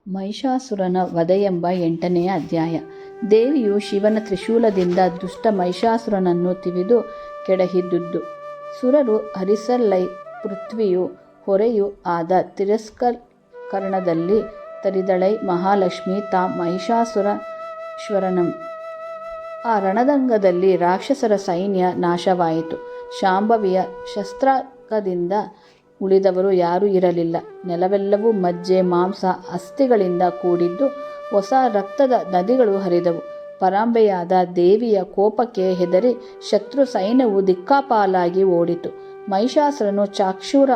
ಮಹಿಷಾಸುರನ ವಧೆಯೆಂಬ 8ನೇ ಅಧ್ಯಾಯ. ದೇವಿಯು ಶಿವನ ತ್ರಿಶೂಲದಿಂದ ದುಷ್ಟ ಮಹಿಷಾಸುರನನ್ನು ತಿವಿದು ಕೆಡಹಿದ್ದುದು. ಸುರರು ಹರಿಸಲೈ ಪೃಥ್ವಿಯು ಹೊರೆಯೂ ಆದ ತಿರಸ್ಕರಣದಲ್ಲಿ ತರಿದಳೈ ಮಹಾಲಕ್ಷ್ಮಿ ತಾಂ ಮಹಿಷಾಸುರಶ್ವರನಂ. ಆ ರಣರಂಗದಲ್ಲಿ ರಾಕ್ಷಸರ ಸೈನ್ಯ ನಾಶವಾಯಿತು. ಶಾಂಭವಿಯ ಶಸ್ತ್ರಾಘದಿಂದ ಉಳಿದವರು ಯಾರೂ ಇರಲಿಲ್ಲ. ನೆಲವೆಲ್ಲವೂ ಮಜ್ಜೆ, ಮಾಂಸ, ಅಸ್ಥಿಗಳಿಂದ ಕೂಡಿದ್ದು ಹೊಸ ರಕ್ತದ ನದಿಗಳು ಹರಿದವು. ಪರಾಂಬೆಯಾದ ದೇವಿಯ ಕೋಪಕ್ಕೆ ಹೆದರಿ ಶತ್ರು ಸೈನ್ಯವು ದಿಕ್ಕಾಪಾಲಾಗಿ ಓಡಿತು. ಮಹಿಷಾಸುರನು ಚಾಕ್ಷೂರ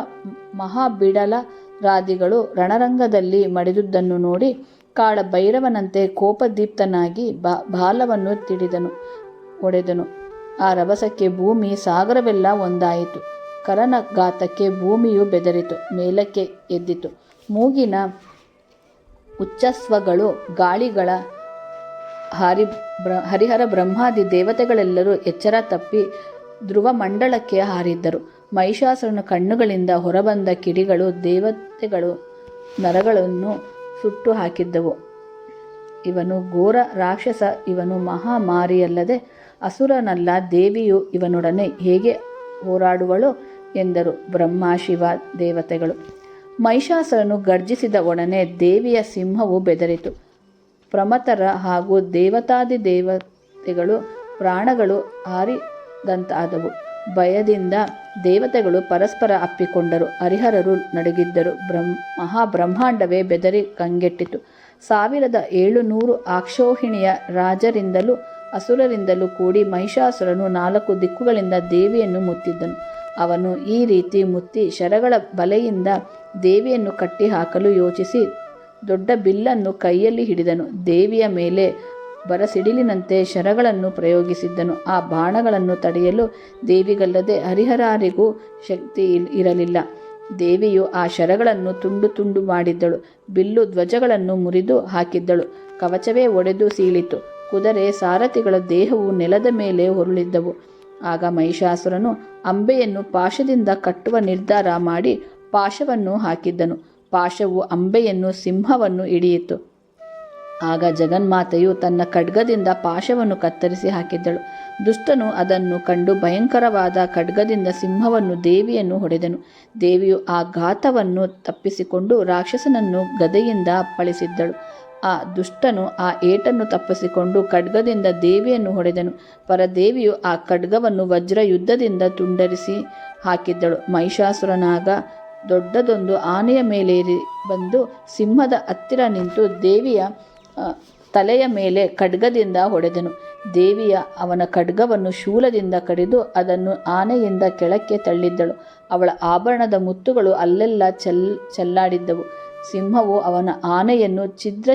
ಮಹಾಬಿಡಲರಾದಿಗಳು ರಣರಂಗದಲ್ಲಿ ಮಡಿದುದನ್ನು ನೋಡಿ ಕಾಳ ಭೈರವನಂತೆ ಕೋಪದೀಪ್ತನಾಗಿ ಬಾಲವನ್ನು ಒಡೆದನು. ಆ ರಭಸಕ್ಕೆ ಭೂಮಿ ಸಾಗರವೆಲ್ಲ ಒಂದಾಯಿತು. ಕರನ ಘಾತಕ್ಕೆ ಭೂಮಿಯು ಬೆದರಿತು, ಮೇಲಕ್ಕೆ ಎದ್ದಿತು. ಮೂಗಿನ ಉಚ್ಚಸ್ವಗಳು ಗಾಳಿಗಳ ಹರಿಹರ ಬ್ರಹ್ಮಾದಿ ದೇವತೆಗಳೆಲ್ಲರೂ ಎಚ್ಚರ ತಪ್ಪಿ ಧ್ರುವಮಂಡಲಕ್ಕೆ ಹಾರಿದ್ದರು. ಮಹಿಷಾಸುರನ ಕಣ್ಣುಗಳಿಂದ ಹೊರಬಂದ ಕಿಡಿಗಳು ದೇವತೆಗಳು ನರಗಳನ್ನು ಸುಟ್ಟು ಹಾಕಿದ್ದವು. ಇವನು ಘೋರ ರಾಕ್ಷಸ, ಇವನು ಮಹಾಮಾರಿಯಲ್ಲದೆ ಅಸುರನಲ್ಲ. ದೇವಿಯು ಇವನೊಡನೆ ಹೇಗೆ ಹೋರಾಡುವಳು ಎಂದರು ಬ್ರಹ್ಮ, ಶಿವ, ದೇವತೆಗಳು. ಮಹಿಷಾಸುರನು ಗರ್ಜಿಸಿದ ಒಡನೆ ದೇವಿಯ ಸಿಂಹವು ಬೆದರಿತು. ಪ್ರಮಥರ ಹಾಗೂ ದೇವತಾದಿದೇವತೆಗಳು ಪ್ರಾಣಗಳು ಹಾರಿದಂತಾದವು. ಭಯದಿಂದ ದೇವತೆಗಳು ಪರಸ್ಪರ ಅಪ್ಪಿಕೊಂಡರು. ಹರಿಹರರು ನಡುಗಿದ್ದರು. ಮಹಾಬ್ರಹ್ಮಾಂಡವೇ ಬೆದರಿ ಕಂಗೆಟ್ಟಿತು. 1700 ಅಕ್ಷೋಹಿಣಿಯ ರಾಜರಿಂದಲೂ ಅಸುರರಿಂದಲೂ ಕೂಡಿ ಮಹಿಷಾಸುರನು 4 ದಿಕ್ಕುಗಳಿಂದ ದೇವಿಯನ್ನು ಮುತ್ತಿದ್ದನು. ಅವನು ಈ ರೀತಿ ಮುತ್ತಿ ಶರಗಳ ಬಲೆಯಿಂದ ದೇವಿಯನ್ನು ಕಟ್ಟಿಹಾಕಲು ಯೋಚಿಸಿ ದೊಡ್ಡ ಬಿಲ್ಲನ್ನು ಕೈಯಲ್ಲಿ ಹಿಡಿದನು. ದೇವಿಯ ಮೇಲೆ ಬರಸಿಡಿಲಿನಂತೆ ಶರಗಳನ್ನು ಪ್ರಯೋಗಿಸಿದ್ದನು. ಆ ಬಾಣಗಳನ್ನು ತಡೆಯಲು ದೇವಿಗಲ್ಲದೆ ಹರಿಹರಾರಿಗೂ ಶಕ್ತಿ ಇರಲಿಲ್ಲ. ದೇವಿಯು ಆ ಶರಗಳನ್ನು ತುಂಡು ತುಂಡು ಮಾಡಿದ್ದಳು. ಬಿಲ್ಲು ಧ್ವಜಗಳನ್ನು ಮುರಿದು ಹಾಕಿದ್ದಳು. ಕವಚವೇ ಒಡೆದು ಸೀಳಿತು. ಕುದುರೆ ಸಾರಥಿಗಳ ದೇಹವು ನೆಲದ ಮೇಲೆ ಹೊರಳಿದ್ದವು. ಆಗ ಮಹಿಷಾಸುರನು ಅಂಬೆಯನ್ನು ಪಾಶದಿಂದ ಕಟ್ಟುವ ನಿರ್ಧಾರ ಮಾಡಿ ಪಾಶವನ್ನು ಹಾಕಿದ್ದನು. ಪಾಶವು ಅಂಬೆಯನ್ನು ಸಿಂಹವನ್ನು ಹಿಡಿಯಿತು. ಆಗ ಜಗನ್ಮಾತೆಯು ತನ್ನ ಖಡ್ಗದಿಂದ ಪಾಶವನ್ನು ಕತ್ತರಿಸಿ ಹಾಕಿದ್ದಳು. ದುಷ್ಟನು ಅದನ್ನು ಕಂಡು ಭಯಂಕರವಾದ ಖಡ್ಗದಿಂದ ಸಿಂಹವನ್ನು ದೇವಿಯನ್ನು ಹೊಡೆದನು. ದೇವಿಯು ಆ ಘಾತವನ್ನು ತಪ್ಪಿಸಿಕೊಂಡು ರಾಕ್ಷಸನನ್ನು ಗದೆಯಿಂದ ಅಪ್ಪಳಿಸಿದ್ದಳು. ಆ ದುಷ್ಟನು ಆ ಏಟನ್ನು ತಪ್ಪಿಸಿಕೊಂಡು ಖಡ್ಗದಿಂದ ದೇವಿಯನ್ನು ಹೊಡೆದನು. ಪರದೇವಿಯು ಆ ಖಡ್ಗವನ್ನು ವಜ್ರ ಯುದ್ಧದಿಂದ ತುಂಡರಿಸಿ ಹಾಕಿದ್ದಳು. ಮಹಿಷಾಸುರನಾಗ ದೊಡ್ಡದೊಂದು ಆನೆಯ ಮೇಲೇರಿ ಬಂದು ಸಿಂಹದ ಹತ್ತಿರ ನಿಂತು ದೇವಿಯ ತಲೆಯ ಮೇಲೆ ಖಡ್ಗದಿಂದ ಹೊಡೆದನು. ದೇವಿಯ ಅವನ ಖಡ್ಗವನ್ನು ಶೂಲದಿಂದ ಕಡಿದು ಅದನ್ನು ಆನೆಯಿಂದ ಕೆಳಕ್ಕೆ ತಳ್ಳಿದ್ದಳು. ಅವಳ ಆಭರಣದ ಮುತ್ತುಗಳು ಅಲ್ಲೆಲ್ಲ ಚೆಲ್ಲಾಡಿದ್ದವು. ಸಿಂಹವು ಅವನ ಆನೆಯನ್ನು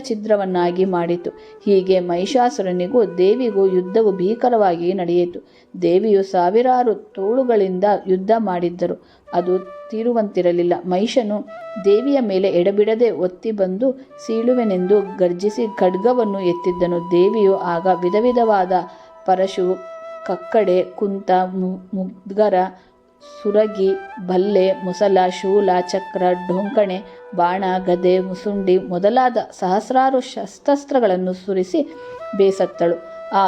ಛಿದ್ರವನ್ನಾಗಿ ಮಾಡಿತು. ಹೀಗೆ ಮಹಿಷಾಸುರನಿಗೂ ದೇವಿಗೂ ಯುದ್ಧವು ಭೀಕರವಾಗಿ ನಡೆಯಿತು. ದೇವಿಯು 1000 ತೋಳುಗಳಿಂದ ಯುದ್ಧ ಮಾಡಿದ್ದರು. ಅದು ತೀರುವಂತಿರಲಿಲ್ಲ. ಮಹಿಷನು ದೇವಿಯ ಮೇಲೆ ಎಡಬಿಡದೆ ಒತ್ತಿ ಬಂದು ಸೀಳುವೆನೆಂದು ಗರ್ಜಿಸಿ ಖಡ್ಗವನ್ನು ಎತ್ತಿದ್ದನು. ದೇವಿಯು ಆಗ ವಿಧವಿಧವಾದ ಪರಶು, ಕಕ್ಕಡೆ, ಕುಂತ, ಮುದ್ಗರ, ಸುರಗಿ, ಬಲ್ಲೆ, ಮುಸಲ, ಶೂಲ, ಚಕ್ರ, ಡೊಂಕಣೆ, ಬಾಣ, ಗದೆ, ಮುಸುಂಡಿ ಮೊದಲಾದ ಸಹಸ್ರಾರು ಶಸ್ತ್ರಾಸ್ತ್ರಗಳನ್ನು ಸುರಿಸಿ ಬೇಸತ್ತಳು. ಆ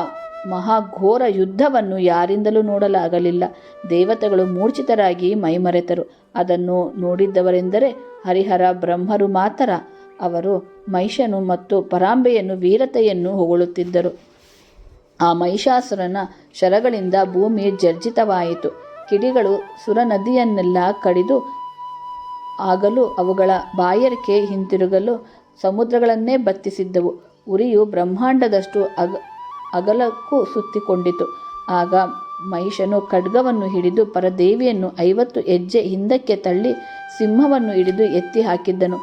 ಮಹಾಘೋರ ಯುದ್ಧವನ್ನು ಯಾರಿಂದಲೂ ನೋಡಲಾಗಲಿಲ್ಲ. ದೇವತೆಗಳು ಮೂರ್ಛಿತರಾಗಿ ಮೈಮರೆತರು. ಅದನ್ನು ನೋಡಿದ್ದವರೆಂದರೆ ಹರಿಹರ, ಬ್ರಹ್ಮರು ಮಾತ್ರ. ಅವರು ಮಹಿಷನು ಮತ್ತು ಪರಾಂಬೆಯನ್ನು ವೀರತೆಯನ್ನು ಹೊಗಳುತ್ತಿದ್ದರು. ಆ ಮಹಿಷಾಸುರನ ಶರಗಳಿಂದ ಭೂಮಿ ಜರ್ಜಿತವಾಯಿತು. ಕಿಡಿಗಳು ಸುರನದಿಯನ್ನೆಲ್ಲ ಕಡಿದು ಆಗಲು ಅವುಗಳ ಬಾಯಾರಿಕೆ ಹಿಂತಿರುಗಲು ಸಮುದ್ರಗಳನ್ನೇ ಬತ್ತಿಸಿದ್ದವು. ಉರಿಯು ಬ್ರಹ್ಮಾಂಡದಷ್ಟು ಅಗಲಕ್ಕೂ ಸುತ್ತಿಕೊಂಡಿತು. ಆಗ ಮಹಿಷನು ಖಡ್ಗವನ್ನು ಹಿಡಿದು ಪರದೇವಿಯನ್ನು 50 ಹೆಜ್ಜೆ ಹಿಂದಕ್ಕೆ ತಳ್ಳಿ ಸಿಂಹವನ್ನು ಹಿಡಿದು ಎತ್ತಿ ಹಾಕಿದ್ದನು.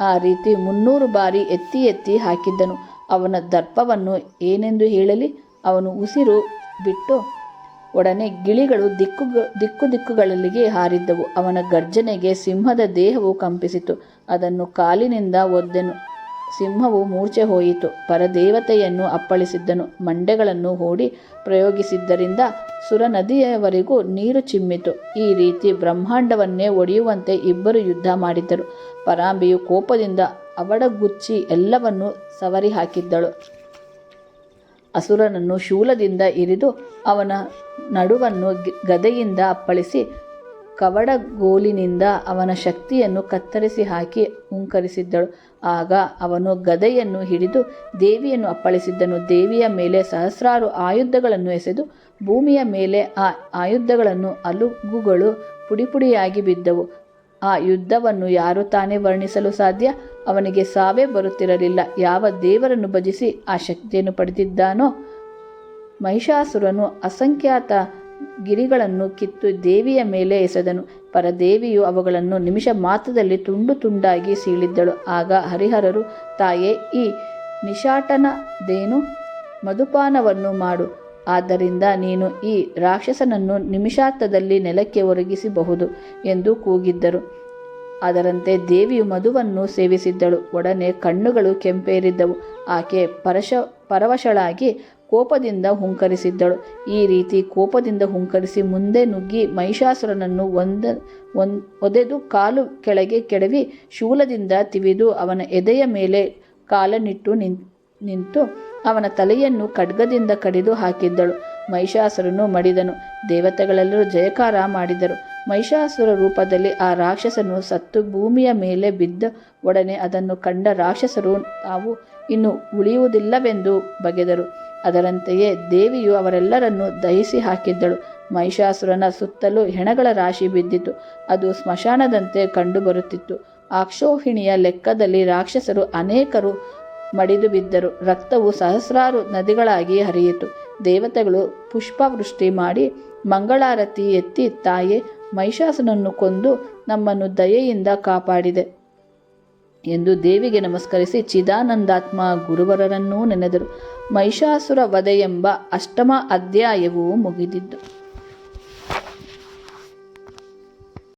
ಆ ರೀತಿ 300 ಬಾರಿ ಎತ್ತಿ ಎತ್ತಿ ಹಾಕಿದ್ದನು. ಅವನ ದರ್ಪವನ್ನು ಏನೆಂದು ಹೇಳಲಿ? ಅವನು ಉಸಿರು ಬಿಟ್ಟು ಒಡನೆ ಗಿಳಿಗಳು ದಿಕ್ಕುದಿಕ್ಕುಗಳಿಗೆ ಹಾರಿದ್ದವು. ಅವನ ಗರ್ಜನೆಗೆ ಸಿಂಹದ ದೇಹವು ಕಂಪಿಸಿತು. ಅದನ್ನು ಕಾಲಿನಿಂದ ಒದ್ದೆನು. ಸಿಂಹವು ಮೂರ್ಛೆ ಹೋಯಿತು. ಪರದೇವತೆಯನ್ನು ಅಪ್ಪಳಿಸಿದ್ದನು. ಮಂಡೆಗಳನ್ನು ಹೂಡಿ ಪ್ರಯೋಗಿಸಿದ್ದರಿಂದ ಸುರನದಿಯವರೆಗೂ ನೀರು ಚಿಮ್ಮಿತು. ಈ ರೀತಿ ಬ್ರಹ್ಮಾಂಡವನ್ನೇ ಒಡೆಯುವಂತೆ ಇಬ್ಬರು ಯುದ್ಧ ಮಾಡಿದ್ದರು. ಪರಾಂಬೆಯು ಕೋಪದಿಂದ ಅವಡಗುಚ್ಚಿ ಎಲ್ಲವನ್ನೂ ಸವರಿ ಹಾಕಿದ್ದಳು. ಅಸುರನನ್ನು ಶೂಲದಿಂದ ಇರಿದು ಅವನ ನಡುವನ್ನು ಗದೆಯಿಂದ ಅಪ್ಪಳಿಸಿ ಕವಡಗೋಲಿನಿಂದ ಅವನ ಶಕ್ತಿಯನ್ನು ಕತ್ತರಿಸಿ ಹಾಕಿ ಹುಂಕರಿಸಿದ್ದಳು. ಆಗ ಅವನು ಗದೆಯನ್ನು ಹಿಡಿದು ದೇವಿಯನ್ನು ಅಪ್ಪಳಿಸಿದ್ದನು. ದೇವಿಯ ಮೇಲೆ ಸಹಸ್ರಾರು ಆಯುಧಗಳನ್ನು ಎಸೆದು ಭೂಮಿಯ ಮೇಲೆ ಆ ಆಯುಧಗಳನ್ನು ಅಲುಗುಗಳು ಪುಡಿಪುಡಿಯಾಗಿ ಬಿದ್ದವು. ಆ ಯುದ್ಧವನ್ನು ಯಾರು ತಾನೇ ವರ್ಣಿಸಲು ಸಾಧ್ಯ? ಅವನಿಗೆ ಸಾವೇ ಬರುತ್ತಿರಲಿಲ್ಲ. ಯಾವ ದೇವರನ್ನು ಭಜಿಸಿ ಆ ಶಕ್ತಿಯನ್ನು ಪಡೆದಿದ್ದಾನೋ, ಮಹಿಷಾಸುರನು ಅಸಂಖ್ಯಾತ ಗಿರಿಗಳನ್ನು ಕಿತ್ತು ದೇವಿಯ ಮೇಲೆ ಎಸೆದನು. ಪರದೇವಿಯು ಅವುಗಳನ್ನು ನಿಮಿಷ ಮಾತ್ರದಲ್ಲಿ ತುಂಡು ತುಂಡಾಗಿ ಸೀಳಿದ್ದಳು. ಆಗ ಹರಿಹರರು, ತಾಯೇ, ಈ ನಿಶಾಟನದೇನು? ಮಧುಪಾನವನ್ನು ಮಾಡು. ಆದ್ದರಿಂದ ನೀನು ಈ ರಾಕ್ಷಸನನ್ನು ನಿಮಿಷಾರ್ಥದಲ್ಲಿ ನೆಲಕ್ಕೆ ಒರಗಿಸಬಹುದು ಎಂದು ಕೂಗಿದ್ದರು. ಅದರಂತೆ ದೇವಿಯು ಮಧುವನ್ನು ಸೇವಿಸಿದ್ದಳು. ಒಡನೆ ಕಣ್ಣುಗಳು ಕೆಂಪೇರಿದ್ದವು. ಆಕೆ ಪರವಶಳಾಗಿ ಕೋಪದಿಂದ ಹುಂಕರಿಸಿದ್ದಳು. ಈ ರೀತಿ ಕೋಪದಿಂದ ಹುಂಕರಿಸಿ ಮುಂದೆ ನುಗ್ಗಿ ಮಹಿಷಾಸುರನನ್ನು ಒದೆದು ಕಾಲು ಕೆಳಗೆ ಕೆಡವಿ ಶೂಲದಿಂದ ತಿವಿದು ಅವನ ಎದೆಯ ಮೇಲೆ ಕಾಲನಿಟ್ಟು ನಿಂತು ಅವನ ತಲೆಯನ್ನು ಖಡ್ಗದಿಂದ ಕಡಿದು ಹಾಕಿದ್ದಳು. ಮಹಿಷಾಸುರನು ಮಡಿದನು. ದೇವತೆಗಳೆಲ್ಲರೂ ಜಯಕಾರ ಮಾಡಿದರು. ಮಹಿಷಾಸುರ ರೂಪದಲ್ಲಿ ಆ ರಾಕ್ಷಸನು ಸತ್ತು ಭೂಮಿಯ ಮೇಲೆ ಬಿದ್ದ ಒಡನೆ ಅದನ್ನು ಕಂಡ ರಾಕ್ಷಸರು ತಾವು ಇನ್ನು ಉಳಿಯುವುದಿಲ್ಲವೆಂದು ಬಗೆದರು. ಅದರಂತೆಯೇ ದೇವಿಯು ಅವರೆಲ್ಲರನ್ನೂ ದಹಿಸಿ ಹಾಕಿದ್ದಳು. ಮಹಿಷಾಸುರನ ಸುತ್ತಲೂ ಹೆಣಗಳ ರಾಶಿ ಬಿದ್ದಿತು. ಅದು ಸ್ಮಶಾನದಂತೆ ಕಂಡುಬರುತ್ತಿತ್ತು. ಅಕ್ಷೋಹಿಣಿಯ ಲೆಕ್ಕದಲ್ಲಿ ರಾಕ್ಷಸರು ಅನೇಕರು ಮಡಿದು ಬಿದ್ದರು. ರಕ್ತವು ಸಹಸ್ರಾರು ನದಿಗಳಾಗಿ ಹರಿಯಿತು. ದೇವತೆಗಳು ಪುಷ್ಪವೃಷ್ಟಿ ಮಾಡಿ ಮಂಗಳಾರತಿ ಎತ್ತಿ, ತಾಯೇ, ಮಹಿಷಾಸುರನನ್ನು ಕೊಂದು ನಮ್ಮನ್ನು ದಯೆಯಿಂದ ಕಾಪಾಡಿದೆ ಎಂದು ದೇವಿಗೆ ನಮಸ್ಕರಿಸಿ ಚಿದಾನಂದಾತ್ಮ ಗುರುವರರನ್ನೂ ನೆನೆದರು. ಮಹಿಷಾಸುರ ವಧೆ ಎಂಬ 8ಮ ಅಧ್ಯಾಯವು ಮುಗಿದಿದ್ದು.